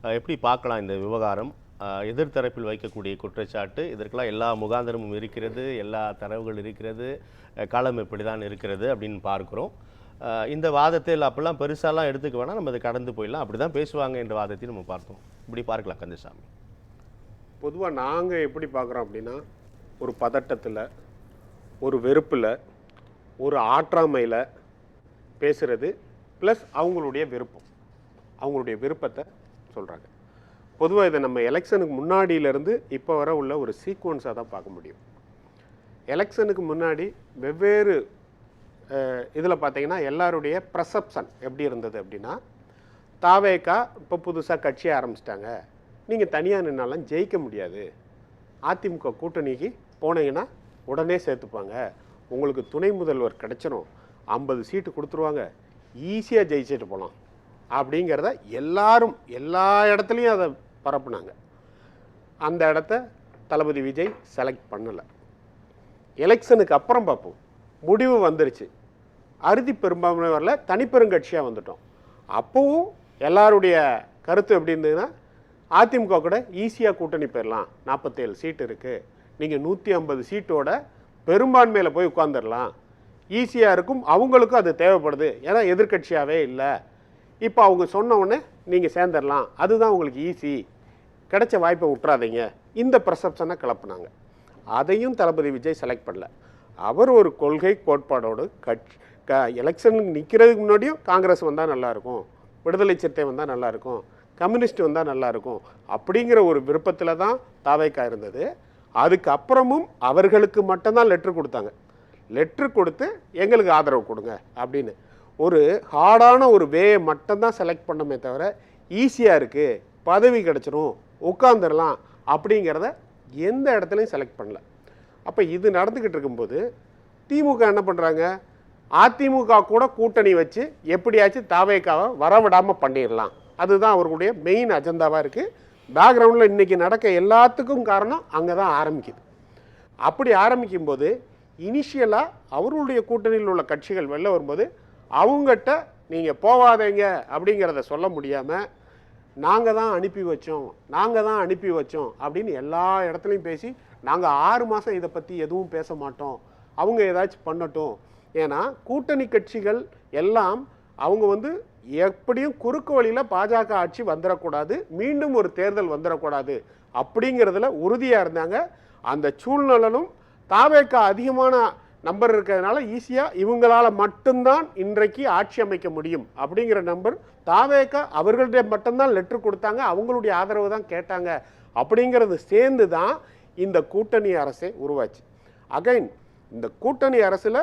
எப்படி பார்க்கலாம் இந்த விவகாரம்? எதிர்த்தரப்பில் வைக்கக்கூடிய குற்றச்சாட்டு, இதற்கெல்லாம் எல்லா முகாந்திரமும் இருக்கிறது, எல்லா தரவுகள் இருக்கிறது, களம் இப்படி தான் இருக்கிறது அப்படின்னு பார்க்குறோம். இந்த வாதத்தில் அப்பெல்லாம் பெருசாலாம் எடுத்துக்க வேணாம், நம்ம அதை கடந்து போயிடலாம், அப்படி தான் பேசுவாங்க என்ற வாதத்தையும் நம்ம பார்த்தோம். இப்படி பார்க்கலாம் கந்தசாமி. பொதுவாக நாங்கள் எப்படி பார்க்குறோம் அப்படின்னா, ஒரு பதட்டத்தில், ஒரு வெறுப்பில், ஒரு ஆற்றாமையில் பேசுகிறது ப்ளஸ் அவங்களுடைய விருப்பம், அவங்களுடைய விருப்பத்தை சொல்கிறாங்க. பொதுவாக இதை நம்ம எலெக்ஷனுக்கு முன்னாடியிலேருந்து இப்போ வர உள்ள ஒரு சீக்வன்ஸாக தான் பார்க்க முடியும். எலெக்ஷனுக்கு முன்னாடி வெவ்வேறு இதில் பார்த்தீங்கன்னா எல்லாருடைய ப்ரெசப்ஷன் எப்படி இருந்தது அப்படின்னா, தாவேகா இப்போ புதுசாக கட்சி ஆரம்பிச்சிட்டாங்க, நீங்கள் தனியாக நின்னாலும் ஜெயிக்க முடியாது, அதிமுக கூட்டணிக்கு போனீங்கன்னா உடனே சேர்த்துப்பாங்க, உங்களுக்கு துணை முதல்வர் கிடைச்சிடும், 50 சீட்டு கொடுத்துருவாங்க, ஈஸியாக ஜெயிச்சுட்டு போகலாம் அப்படிங்கிறத எல்லாரும் எல்லா இடத்துலையும் அதை பரப்புனாங்க. அந்த இடத்த தளபதி விஜய் செலக்ட் பண்ணலை. எலெக்ஷனுக்கு அப்புறம் பார்ப்போம், முடிவு வந்துருச்சு, அறுதி பெரும்பான்மை வரல, தனிப்பெருங்கட்சியாக வந்துட்டோம். அப்போவும் எல்லாருடைய கருத்து எப்படி இருந்ததுன்னா, அதிமுக கூட ஈஸியாக கூட்டணி போயிடலாம், 47 சீட்டு இருக்குது, நீங்கள் 150 சீட்டோட பெரும்பான்மையில் போய் உட்காந்துடலாம், ஈஸியாக இருக்கும், அவங்களுக்கும் அது தேவைப்படுது, ஏன்னா எதிர்கட்சியாகவே இல்லை, இப்போ அவங்க சொன்ன உடனே நீங்கள் சேர்ந்துடலாம், அதுதான் உங்களுக்கு ஈஸி, கிடைச்ச வாய்ப்பை விட்டுறாதீங்க, இந்த ப்ரெசப்ஷனை கிளப்புனாங்க. அதையும் தளபதி விஜய் செலக்ட் பண்ணல. அவர் ஒரு கொள்கை கோட்பாடோடு எலெக்ஷனுக்கு நிற்கிறதுக்கு முன்னாடியும் காங்கிரஸ் வந்தால் நல்லாயிருக்கும், விடுதலை சிறுத்தை வந்தால் நல்லாயிருக்கும், கம்யூனிஸ்ட் வந்தால் நல்லாயிருக்கும் அப்படிங்கிற ஒரு விருப்பத்தில் தான் தாவேக்கா இருந்தது. அதுக்கப்புறமும் அவர்களுக்கு மட்டும்தான் லெட்ரு கொடுத்தாங்க. லெட்ரு கொடுத்து எங்களுக்கு ஆதரவு கொடுங்க அப்படின்னு ஒரு ஹார்டான ஒரு வேயை மட்டும்தான் செலக்ட் பண்ணமே தவிர, ஈஸியாக இருக்குது, பதவி கிடச்சிரும், உட்காந்துடலாம் அப்படிங்கிறத எந்த இடத்துலையும் செலக்ட் பண்ணல. அப்போ இது நடந்துக்கிட்டு இருக்கும்போது திமுக என்ன பண்ணுறாங்க, அதிமுக கூட கூட்டணி வச்சு எப்படியாச்சும் தாவேக்காவை வரவிடாமல் பண்ணிடலாம், அதுதான் அவர்களுடைய மெயின் அஜெண்டாவாக இருக்குது. பேக்ரவுண்டில் இன்றைக்கி நடக்க எல்லாத்துக்கும் காரணம் அங்கே தான் ஆரம்பிக்குது. அப்படி ஆரம்பிக்கும்போது இனிஷியலாக அவர்களுடைய கூட்டணியில் உள்ள கட்சிகள் வெளில வரும்போது அவங்ககிட்ட நீங்கள் போவாதீங்க அப்படிங்கிறத சொல்ல முடியாமல், நாங்கள் தான் அனுப்பி வச்சோம் அப்படின்னு எல்லா இடத்துலையும் பேசி, நாங்கள் 6 மாதம் இதை பற்றி எதுவும் பேச மாட்டோம், அவங்க ஏதாச்சும் பண்ணட்டும், ஏன்னா கூட்டணி கட்சிகள் எல்லாம் அவங்க எப்படியும் குறுக்கு வழியில் பாஜக ஆட்சி வந்துடக்கூடாது, மீண்டும் ஒரு தேர்தல் வந்துடக்கூடாது அப்படிங்கிறதுல உறுதியாக இருந்தாங்க. அந்த சூழ்நிலையும் தாவேக்கா அதிகமான நம்பர் இருக்கிறதுனால ஈஸியாக இவங்களால் மட்டும்தான் இன்றைக்கு ஆட்சி அமைக்க முடியும் அப்படிங்கிற நம்பர் தாவேக்கா அவர்கள்ட்ட மட்டும்தான் லெட்ரு கொடுத்தாங்க, அவங்களுடைய ஆதரவு தான் கேட்டாங்க. அப்படிங்கிறது சேர்ந்து தான் இந்த கூட்டணி அரசே உருவாச்சு. அகைன் இந்த கூட்டணி அரசில்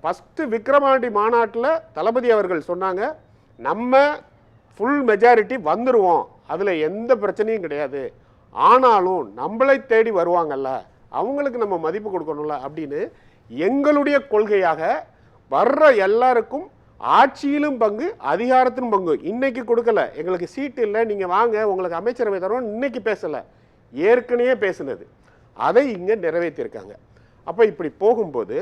ஃபஸ்ட்டு விக்ரமாண்டி மாநாட்டில் தளபதி அவர்கள் சொன்னாங்க, நம்ம ஃபுல் மெஜாரிட்டி வந்துடுவோம், அதில் எந்த பிரச்சனையும் கிடையாது, ஆனாலும் நம்மளை தேடி வருவாங்கல்ல, அவங்களுக்கு நம்ம மதிப்பு கொடுக்கணும்ல அப்படின்னு எங்களுடைய கொள்கையாக வர்ற எல்லாருக்கும் ஆட்சியிலும் பங்கு, அதிகாரத்திலும் பங்கு. இன்னைக்கு கொடுக்கல, எங்களுக்கு சீட்டு இல்லை, நீங்கள் வாங்க உங்களுக்கு அமைச்சரவை தருவோம், இன்னைக்கு பேசலை, ஏற்கனவே பேசுனது, அதை இங்கே நிறைவேற்றியிருக்காங்க. அப்போ இப்படி போகும்போது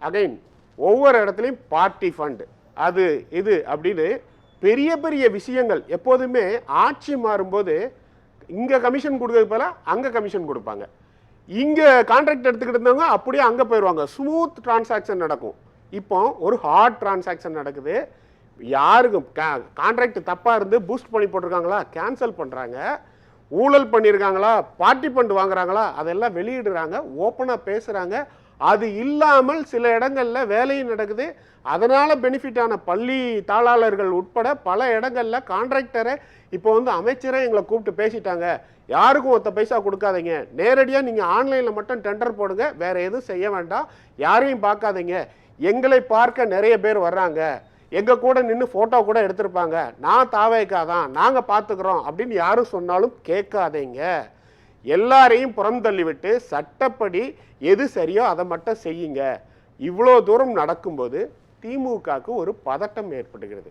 அகைன் ஒவ்வொரு இடத்துலையும் பார்ட்டி ஃபண்டு அது இது அப்படின்னு பெரிய பெரிய விஷயங்கள். எப்போதுமே ஆட்சி மாறும்போது இங்கே கமிஷன் கொடுக்கறது போல அங்கே கமிஷன் கொடுப்பாங்க, இங்கே கான்ட்ராக்ட் எடுத்துக்கிட்டு இருந்தவங்க அப்படியே அங்கே போயிடுவாங்க, ஸ்மூத் டிரான்சாக்ஷன் நடக்கும். இப்போ ஒரு ஹார்ட் டிரான்சாக்ஷன் நடக்குது, யாருக்கும் கான்ட்ராக்ட் தப்பாக இருந்து பூஸ்ட் பண்ணி போட்டிருக்காங்களா கேன்சல் பண்ணுறாங்க, ஊழல் பண்ணியிருக்காங்களா, பார்ட்டி ஃபண்ட் வாங்குறாங்களா அதெல்லாம் வெளியிடுறாங்க, ஓப்பனாக பேசுகிறாங்க. அது இல்லாமல் சில இடங்களில் வேலையும் நடக்குது, அதனால் பெனிஃபிட்டான பள்ளி தாளாளர்கள் உட்பட பல இடங்களில் கான்ட்ராக்டரை இப்போ அமைச்சரை எங்களை கூப்பிட்டு பேசிட்டாங்க, யாருக்கும் ஒத்த பைசா கொடுக்காதீங்க, நேரடியாக நீங்கள் ஆன்லைனில் மட்டும் டெண்டர் போடுங்க, வேறு எதுவும் செய்ய வேண்டாம், யாரையும் பார்க்காதீங்க, எங்களை பார்க்க நிறைய பேர் வர்றாங்க, எங்கள் கூட நின்று ஃபோட்டோ கூட எடுத்திருப்பாங்க, நான் தாவேக்கா தான், நாங்கள் பார்த்துக்குறோம் அப்படின்னு யாரும் சொன்னாலும் கேட்காதீங்க, எல்லாரையும் புறம் தள்ளிவிட்டு சட்டப்படி எது சரியோ அதை மட்டும் செய்யுங்க. இவ்வளோ தூரம் நடக்கும்போது திமுகவுக்கு ஒரு பதட்டம் ஏற்படுகிறது.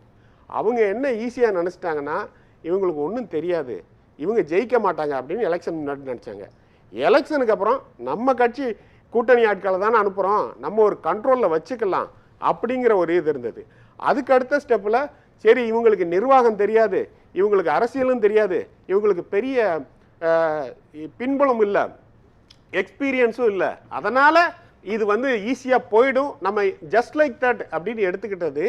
அவங்க என்ன ஈஸியாக நினச்சிட்டாங்கன்னா, இவங்களுக்கு ஒன்றும் தெரியாது, இவங்க ஜெயிக்க மாட்டாங்க அப்படின்னு எலெக்ஷன் முன்னாடி நினச்சாங்க. எலெக்ஷனுக்கு அப்புறம் நம்ம கட்சி கூட்டணி ஆட்களை தானே அனுப்புகிறோம், நம்ம ஒரு கண்ட்ரோலில் வச்சுக்கலாம் அப்படிங்கிற ஒரு இது இருந்தது. அதுக்கு அடுத்த ஸ்டெப்பில் சரி இவங்களுக்கு நிர்வாகம் தெரியாது, இவங்களுக்கு அரசியலும் தெரியாது, இவங்களுக்கு பெரிய பின்புலம் இல்லை, எக்ஸ்பீரியன்ஸும் இல்லை, அதனால் இது வந்து ஈஸியாக போயிடும், நம்ம ஜஸ்ட் லைக் தட் அப்படின்னு எடுத்துக்கிட்டது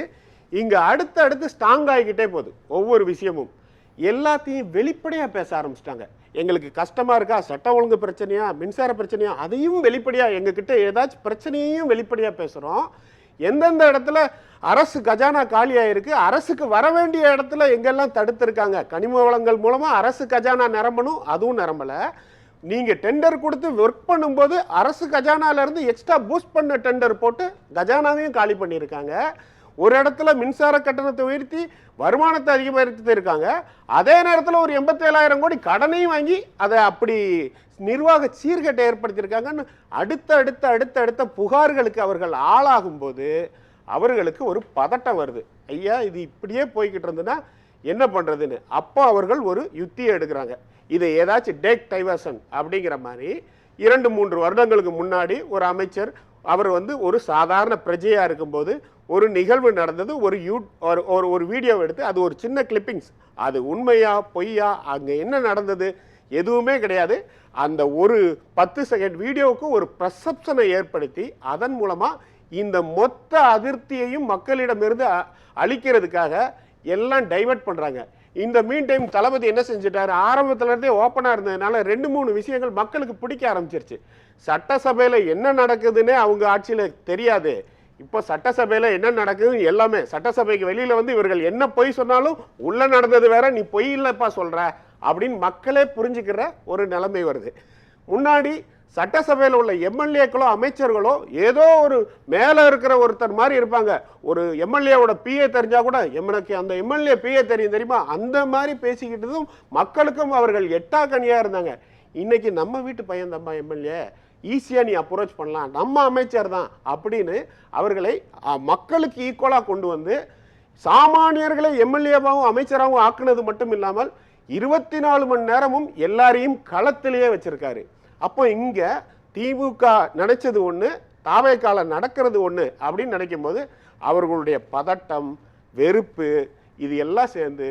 இங்கே அடுத்து ஸ்ட்ராங் ஆகிக்கிட்டே போகுது. ஒவ்வொரு விஷயமும் எல்லாத்தையும் வெளிப்படையாக பேச ஆரம்பிச்சிட்டாங்க. எங்களுக்கு கஷ்டமாக இருக்கா, சட்ட ஒழுங்கு பிரச்சனையா, மின்சார பிரச்சனையா, அதையும் வெளிப்படையாக, எங்ககிட்ட ஏதாச்சும் பிரச்சனையையும் வெளிப்படையாக பேசுகிறோம். எந்தெந்த இடத்துல அரசு கஜானா காலியாக இருக்குது, அரசுக்கு வர வேண்டிய இடத்துல எங்கெல்லாம் தடுத்துருக்காங்க, கனிம வளங்கள் மூலமாக அரசு கஜானா நிரம்பணும், அதுவும் நிரம்பலை. நீங்கள் டெண்டர் கொடுத்து ஒர்க் பண்ணும்போது அரசு கஜானாலேருந்து எக்ஸ்ட்ரா பூஸ்ட் பண்ண டெண்டர் போட்டு கஜானாவையும் காலி பண்ணியிருக்காங்க. ஒரு இடத்துல மின்சார கட்டணத்தை உயர்த்தி வருமானத்தை அதிகப்படுத்தி இருக்காங்க. அதே நேரத்தில் ஒரு 87,000 கோடி கடனையும் வாங்கி அதை அப்படி நிர்வாக சீர்கேட்டை ஏற்படுத்தியிருக்காங்கன்னு அடுத்த புகார்களுக்கு அவர்கள் ஆளாகும் போது அவர்களுக்கு ஒரு பதட்டம் வருது. ஐயா இது இப்படியே போய்கிட்டு இருந்ததுன்னா என்ன பண்ணுறதுன்னு. அப்போ அவர்கள் ஒரு யுத்தியை எடுக்கிறாங்க. இதை ஏதாச்சும் டேக் டைவர்ஷன் அப்படிங்கிற மாதிரி 2-3 வருடங்களுக்கு முன்னாடி ஒரு அமைச்சர் அவர் வந்து ஒரு சாதாரண பிரஜையாக இருக்கும்போது ஒரு நிகழ்வு நடந்தது, ஒரு வீடியோ எடுத்து அது ஒரு சின்ன கிளிப்பிங்ஸ், அது உண்மையா பொய்யா, அங்கே என்ன நடந்தது எதுவுமே கிடையாது. அந்த ஒரு 10 செகண்ட் வீடியோவுக்கு ஒரு பர்செப்ஷனை ஏற்படுத்தி அதன் மூலமாக இந்த மொத்த அதிருப்தியையும் மக்களிடமிருந்து அளிக்கிறதுக்காக எல்லாம் டைவர்ட் பண்ணுறாங்க. இந்த மீன் டைம் தளபதி என்ன செஞ்சுட்டாரு, ஆரம்பத்திலேருந்தே ஓப்பனாக இருந்ததுனால 2-3 விஷயங்கள் மக்களுக்கு பிடிக்க ஆரம்பிச்சிருச்சு. சட்டசபையில் என்ன நடக்குதுன்னே அவங்க ஆட்சியில் தெரியாது. இப்போ சட்டசபையில் என்ன நடக்குது எல்லாமே, சட்டசபைக்கு வெளியில் வந்து இவர்கள் என்ன பொய் சொன்னாலும் உள்ள நடந்தது வேற, நீ பொய் இல்லைப்பா சொல்கிற அப்படின்னு மக்களே புரிஞ்சுக்கிற ஒரு நிலைமை வருது. முன்னாடி சட்டசபையில் உள்ள எம்எல்ஏக்களோ அமைச்சர்களோ ஏதோ ஒரு மேலே இருக்கிற ஒருத்தர் மாதிரி இருப்பாங்க. ஒரு எம்எல்ஏவோட பிஏ தெரிஞ்சா கூட எனக்கு அந்த எம்எல்ஏ பிஏ தெரியுமா, அந்த மாதிரி பேசிக்கிட்டதும் மக்களுக்கும் அவர்கள் எட்டாக்கனியாக இருந்தாங்க. இன்னைக்கு நம்ம வீட்டு பையன் தம்பா எம்எல்ஏ, ஈஸியாக நீ அப்ரோச் பண்ணலாம், நம்ம அமைச்சர் தான் அப்படின்னு அவர்களை மக்களுக்கு ஈக்குவலாக கொண்டு வந்து சாமானியர்களை எம்எல்ஏவாகவும் அமைச்சராகவும் ஆக்குனது மட்டும் இல்லாமல் 24 மணி நேரமும் எல்லாரையும் களத்திலேயே வச்சிருக்காரு. அப்போ இங்கே திமுக நினைச்சது ஒன்று, தாவேக்கால நடக்கிறது ஒன்று அப்படின்னு நினைக்கும் போது அவர்களுடைய பதட்டம், வெறுப்பு இது எல்லாம் சேர்ந்து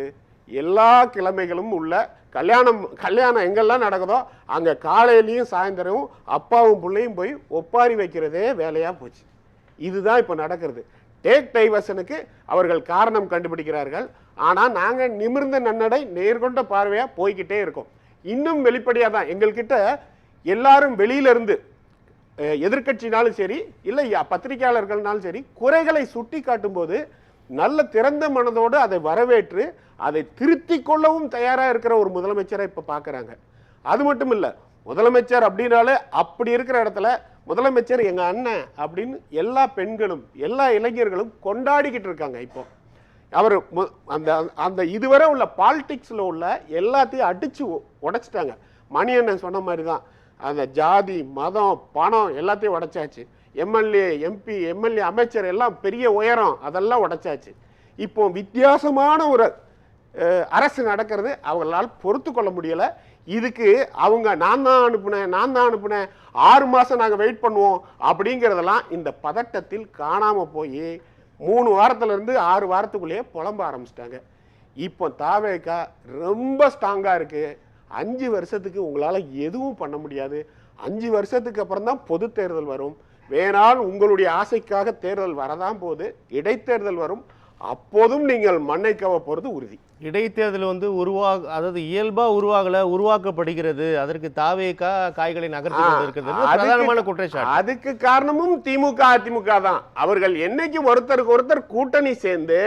எல்லா கிழமைகளும் உள்ள கல்யாணம் எங்கெல்லாம் நடக்குதோ அங்கே காலையிலையும் சாயந்தரமும் அப்பாவும் பிள்ளையும் போய் ஒப்பாரி வைக்கிறதே வேலையாக போச்சு. இதுதான் இப்போ நடக்கிறது. டேக் டைவர்ஷனுக்கு அவர்கள் காரணம் கண்டுபிடிக்கிறார்கள். ஆனால் நாங்கள் நிமிர்ந்த நன்னடை நேர்கொண்ட பார்வையாக போய்கிட்டே இருக்கோம். இன்னும் வெளிப்படையாக தான் எங்கள்கிட்ட எல்லாரும் வெளியிலிருந்து எதிர்கட்சினாலும் சரி இல்லை பத்திரிகையாளர்கள்னாலும் சரி குறைகளை சுட்டி காட்டும்போது நல்ல திறந்த மனதோடு அதை வரவேற்று அதை திருத்தி கொள்ளவும் தயாராக இருக்கிற ஒரு முதலமைச்சரை இப்போ பார்க்குறாங்க. அது மட்டும் இல்லை, முதலமைச்சர் அப்படின்னாலே அப்படி இருக்கிற இடத்துல முதலமைச்சர் எங்கள் அண்ணன் அப்படின்னு எல்லா பெண்களும் எல்லா இளைஞர்களும் கொண்டாடிக்கிட்டு இருக்காங்க. இப்போ அவர் அந்த அந்த இதுவரை உள்ள பாலிடிக்ஸில் உள்ள எல்லாத்தையும் அடித்து உடைச்சிட்டாங்க. மணியண்ணன் சொன்ன மாதிரி தான், அந்த ஜாதி மதம் பணம் எல்லாத்தையும் உடைச்சாச்சு. எம்எல்ஏ எம்பி எம்எல்ஏ அமைச்சர் எல்லாம் பெரிய உயரம் அதெல்லாம் உடைச்சாச்சு. இப்போ வித்தியாசமான ஒரு அரசு நடக்கிறது அவங்களால் பொறுத்து கொள்ள முடியலை. இதுக்கு அவங்க நான் தான் அனுப்புனேன் 6 மாதம் நாங்கள் வெயிட் பண்ணுவோம் அப்படிங்கிறதெல்லாம் இந்த பதட்டத்தில் காணாமல் போய் 3 வாரத்திலேருந்து 6 வாரத்துக்குள்ளேயே புலம்ப ஆரம்பிச்சிட்டாங்க. இப்போ தாவேக்கா ரொம்ப ஸ்ட்ராங்காக இருக்குது. 5 வருஷத்துக்கு உங்களால் எதுவும் பண்ண முடியாது. 5 வருஷத்துக்கு அப்புறம் தான் பொது தேர்தல் வரும். வேணால் உங்களுடைய ஆசைக்காக தேர்தல் வரதான் போது, இடைத்தேர்தல் வரும். அப்போதும் நீங்கள் மண்ணை கவ போகிறது உறுதி. இடைத்தேர்தல் வந்து அதாவது இயல்பாக உருவாக்கப்படுகிறது. அதற்கு தாவேக்கா காய்களை நகர்த்தி இருக்கிறது பிரதானமான குற்றச்சாட்டு. அதுக்கு காரணமும் திமுக அதிமுக தான். அவர்கள் என்னைக்கு ஒருத்தருக்கு ஒருத்தர் கூட்டணி சேர்ந்து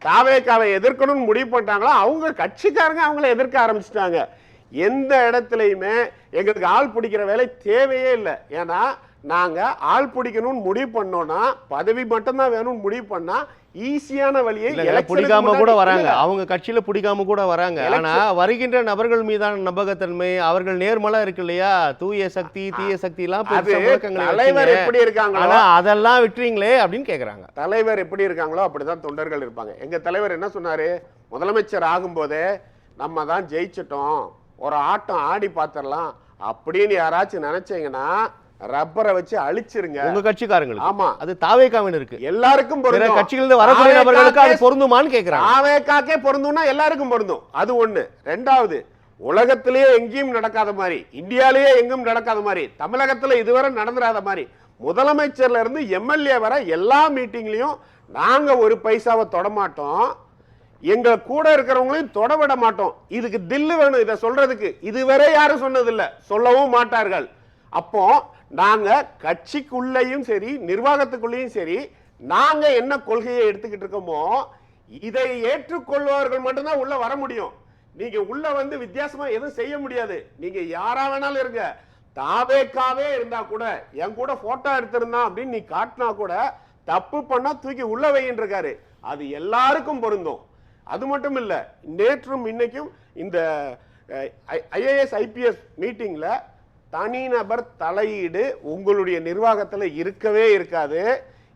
தாவேக்காவை எதிர்க்கணும்னு முடிவு பண்ணிட்டாங்களோ அவங்க கட்சிக்காரங்க அவங்கள எதிர்க்க ஆரம்பிச்சிட்டாங்க. எந்த இடத்துலையுமே எங்களுக்கு ஆள் பிடிக்கிற வேலை தேவையே இல்லை. ஏன்னா நாங்கள் ஆள் பிடிக்கணும்னு முடிவு பண்ணோம்னா, பதவி மட்டும்தான் வேணும்னு முடிவு பண்ணா ஈஸியான வழியை பிடிக்காம கூட வராங்க. அவங்க கட்சியில பிடிக்காம கூட வராங்க. ஆனா வருகின்ற நபர்கள் மீதான நம்பகத்தன்மை, அவர்கள் நேர்மலா இருக்கு இல்லையா, தூய சக்தி தீய சக்தி எல்லாம் தலைவர் எப்படி இருக்காங்களோ அதெல்லாம் விட்டுறீங்களே அப்படின்னு கேக்குறாங்க. தலைவர் எப்படி இருக்காங்களோ அப்படிதான் தொண்டர்கள் இருப்பாங்க. எங்க தலைவர் என்ன சொன்னாரு, முதலமைச்சர் ஆகும்போதே நம்ம தான் ஜெயிச்சிட்டோம், ஒரு ஆட்டம் ஆடி பார்த்துடலாம் அப்படின்னு யாராச்சும் நினைச்சீங்கன்னா ரப்பரை வச்சு அழிச்சிருங்க. உங்க கட்சிக்காரங்களுக்கு. ஆமா, அது தாவேகாவின் இருக்கு. எல்லாருக்கும் பொருந்தும். கட்சிகளிலிருந்து வரக்கூடிய நபர்களுக்கு அது பொருந்துமான்னு கேக்குறாங்க. தாவேகாக்கே பொருந்தும்னா எல்லாருக்கும் பொருந்தும். அது ஒண்ணு. ரெண்டாவது, உலகத்திலேயே எங்கேயும் நடக்காத மாதிரி, இந்தியாலேயே எங்கும் நடக்காத மாதிரி, தமிழகத்துல இதுவரை நடந்துராத மாதிரி, முதலமைச்சர்ல இருந்து எம்எல்ஏ வர எல்லா மீட்டிங்லயும் நாங்க ஒரு பைசாவை தொடமாட்டோம், எங்க கூட இருக்கிறவங்களையும் தொட விட மாட்டோம். இதுக்கு தில்லு வேணும் இதை சொல்றதுக்கு. இதுவரை யாரும் சொன்னதில்லை, சொல்லவும் மாட்டார்கள். அப்போ நாங்க கட்சிக்குள்ளேயும் சரி நிர்வாகத்துக்குள்ளேயும் சரி நாங்க என்ன கொள்கையை எடுத்துக்கிட்டு இருக்கோமோ இதை ஏற்றுக்கொள்பவர்கள் மட்டும்தான் உள்ள வர முடியும். நீங்க உள்ள வந்து வித்தியாசமா எதுவும் செய்ய முடியாது. நீங்க யாரா வேணாலும் இருங்க. தாவேக்காவே இருந்தா கூட, என் கூட போட்டோ எடுத்திருந்தா அப்படின்னு நீ காட்டினா கூட தப்பு பண்ணா தூக்கி உள்ள வைன்னு இருக்காரு. அது எல்லாருக்கும் பொருந்தும். அது மட்டும் இல்ல, நேற்றும் இன்னைக்கும் இந்த ஐஏஎஸ் ஐபிஎஸ் மீட்டிங்ல தனிநபர் தலையீடு உங்களுடைய நிர்வாகத்துல இருக்கவே இருக்காது.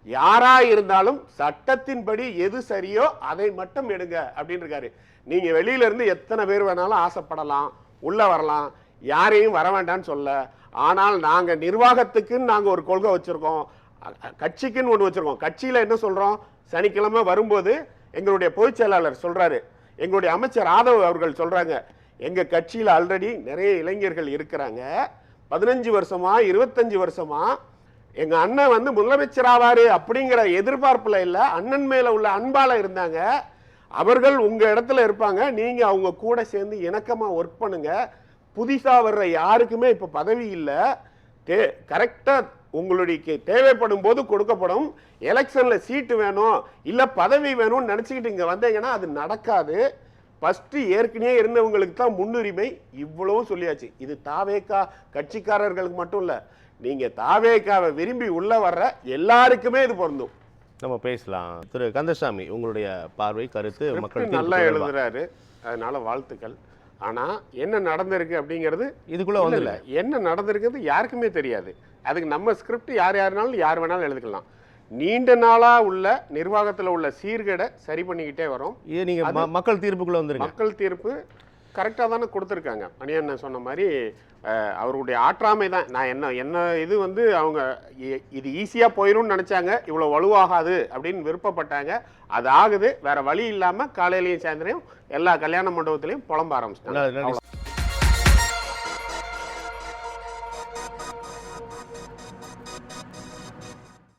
யாரா இருந்தாலும் சட்டத்தின்படி எது சரியோ அதை மட்டும் எடுங்க அப்படின்னு இருக்காரு. நீங்க வெளியில இருந்து எத்தனை பேர் வேணாலும் ஆசைப்படலாம், உள்ள வரலாம், யாரையும் வர வேண்டாம்னு சொல்ல. ஆனால் நாங்க நிர்வாகத்துக்குன்னு நாங்க ஒரு கொள்கை வச்சிருக்கோம், கட்சிக்குன்னு ஒன்று வச்சிருக்கோம். கட்சியில என்ன சொல்றோம், சனிக்கிழமை வரும்போது எங்களுடைய பொதுச் செயலாளர் சொல்றாரு, எங்களுடைய அமைச்சர் ஆதவ் அவர்கள் சொல்றாங்க, எங்க கட்சியில ஆல்ரெடி நிறைய இளைஞர்கள் இருக்கிறாங்க, 15 வருஷமா 25 வருஷமா எங்க அண்ணன் வந்து முதலமைச்சர் ஆவாரு அப்படிங்கிற எதிர்பார்ப்புல இல்ல, அண்ணன் மேல உள்ள அன்பால இருந்தாங்க. அவர்கள் உங்க இடத்துல இருப்பாங்க, நீங்க அவங்க கூட சேர்ந்து இணக்கமா ஒர்க் பண்ணுங்க. புதுசா வர்ற யாருக்குமே இப்ப பதவி இல்ல, கரெக்டா உங்களுக்கு தேவைப்படும் போது கொடுக்கப்படும். எலெக்ஷன்ல சீட்டு வேணும் இல்ல பதவி வேணும்னு நினைச்சுக்கிட்டு இங்க வந்தீங்கன்னா அது நடக்காது. ஃபர்ஸ்ட் ஏற்கனவே இருந்தவங்களுக்கு தான் முன்னுரிமை. இவ்வளவு சொல்லியாச்சு. இது தாவேகா கட்சிக்காரர்களுக்கு மட்டும் இல்ல, நீங்க தாவேகாவை விரும்பி உள்ள வர்ற எல்லாருக்குமே இது பொருந்தும். நம்ம பேசலாம். திரு கந்தசாமி, உங்களுடைய பார்வை, கருத்து. மக்கள் நல்லா எழுதுறாரு, அதனால வாழ்த்துக்கள். ஆனா என்ன நடந்திருக்கு அப்படிங்கிறது இதுக்குள்ள வந்து இல்ல, என்ன நடந்திருக்கிறது யாருக்குமே தெரியாது. அதுக்கு நம்ம ஸ்கிரிப்ட் யார் யாருனாலும் யார் வேணாலும் எழுதிக்கலாம். நீண்ட நாளா உள்ள நிர்வாகத்துல உள்ள சீர்கேடை சரி பண்ணிக்கிட்டே வரோம். இது நீங்க மக்கள் தீர்ப்புக்குள்ள வந்துருங்க. மக்கள் தீர்ப்பு கரெக்டா தானே கொடுத்துருக்காங்க. மணியண்ணன் சொன்ன மாதிரி அவருடைய ஆற்றாமை தான். நான் என்ன இது வந்து அவங்க இது ஈஸியா போயிடும்னு நினைச்சாங்க, இவ்வளவு வலுவாகாது அப்படின்னு விருப்பப்பட்டாங்க. அது ஆகுது. வேற வழி இல்லாம காலையிலையும் சாயந்தரம் எல்லா கல்யாண மண்டபத்திலையும் புலம்ப ஆரம்பிச்சிட்டாங்க.